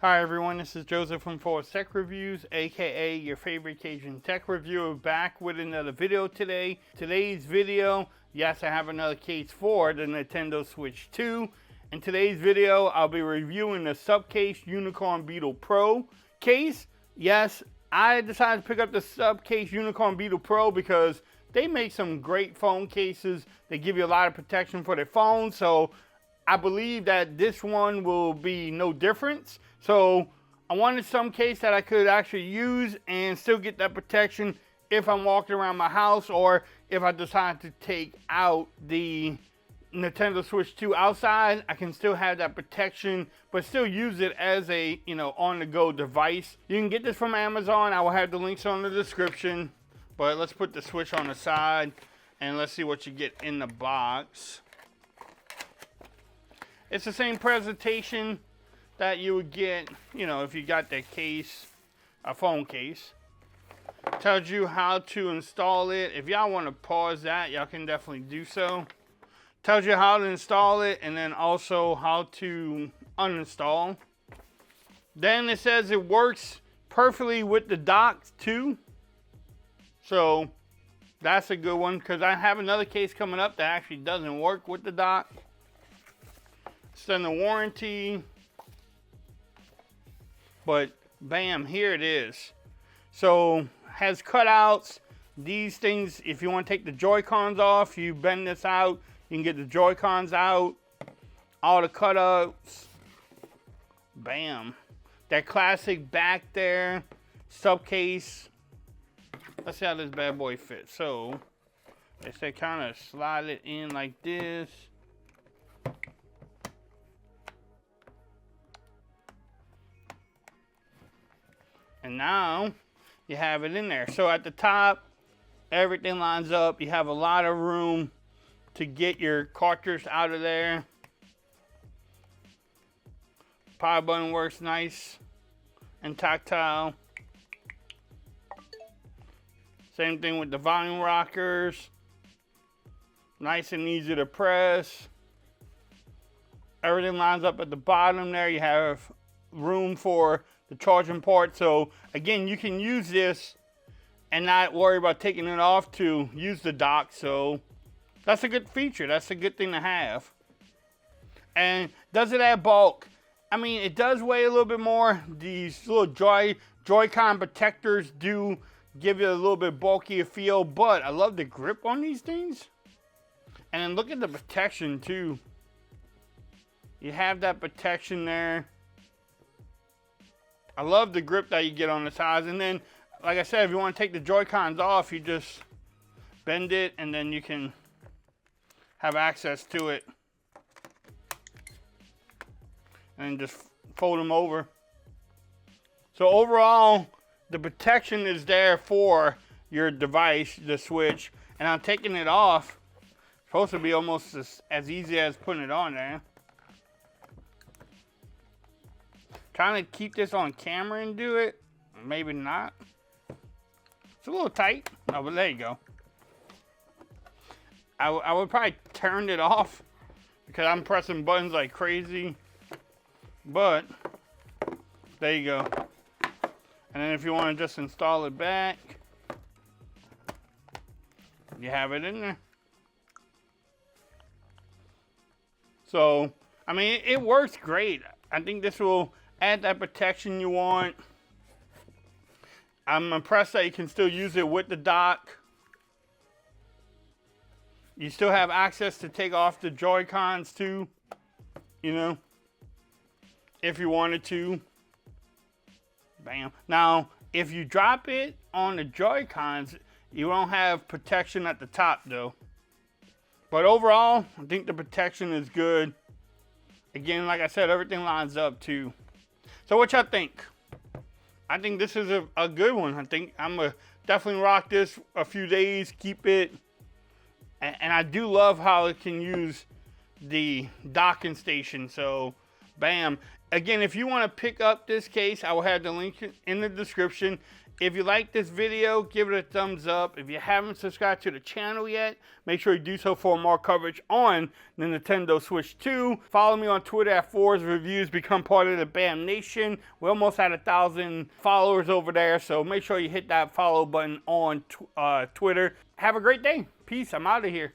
Hi everyone, this is Joseph from Forward Tech Reviews, aka your favorite Cajun tech reviewer, back with another video today. Today's video, yes, I have another case for the Nintendo Switch 2. In today's video, I'll be reviewing the Supcase Unicorn Beetle Pro case. Yes, I decided to pick up the Supcase Unicorn Beetle Pro because they make some great phone cases. They give you a lot of protection for their phone, so I believe that this one will be no difference. So I wanted some case that I could actually use and still get that protection if I'm walking around my house, or if I decide to take out the Nintendo Switch 2 outside, I can still have that protection, but still use it as a, on-the-go device. You can get this from Amazon. I will have the links on the description, but let's put the Switch on the side and let's see what you get in the box. It's the same presentation that you would get, if you got that case, a phone case. Tells you how to install it. If y'all want to pause that, y'all can definitely do so. Tells you how to install it and then also how to uninstall. Then it says it works perfectly with the dock too. So that's a good one, because I have another case coming up that actually doesn't work with the dock. Extend the warranty, but bam, here it is. So has cutouts. These things, if you want to take the Joy Cons off, you bend this out, you can get the Joy Cons out. All the cutouts. Bam. That classic back there, Supcase. Let's see how this bad boy fits. So they say kind of slide it in like this. And now you have it in there. So at the top, everything lines up. You have a lot of room to get your cartridge out of there. Power button works nice and tactile. Same thing with the volume rockers. Nice and easy to press. Everything lines up at the bottom there. You have room for the charging port. So again, you can use this and not worry about taking it off to use the dock. So that's a good feature. That's a good thing to have. And does it add bulk? I mean, it does weigh a little bit more. These little Joy-Con protectors do give you a little bit bulkier feel, but I love the grip on these things. And then look at the protection too. You have that protection there. I love the grip that you get on the sides. And then, like I said, if you want to take the Joy-Cons off, you just bend it and then you can have access to it. And just fold them over. So overall, the protection is there for your device, the Switch. And I'm taking it off. It's supposed to be almost as easy as putting it on there. Trying to keep this on camera and do it. Maybe not. It's a little tight. Oh, but there you go. I would probably turn it off because I'm pressing buttons like crazy. But there you go. And then if you want to just install it back, you have it in there. So, I mean, it works great. I think this will add that protection you want. I'm impressed that you can still use it with the dock. You still have access to take off the Joy-Cons too, if you wanted to. Bam. Now, if you drop it on the Joy-Cons, you won't have protection at the top though. But overall, I think the protection is good. Again, like I said, everything lines up too. So what y'all think? I think this is a good one. I think I'm going to definitely rock this a few days, keep it. And I do love how it can use the docking station. So, bam. Again, if you want to pick up this case, I will have the link in the description. If you like this video, give it a thumbs up. If you haven't subscribed to the channel yet, make sure you do so for more coverage on the Nintendo Switch 2. Follow me on Twitter at Forza Reviews. Become part of the BAM Nation. We're almost at 1,000 followers over there, so make sure you hit that follow button on Twitter. Have a great day. Peace. I'm out of here.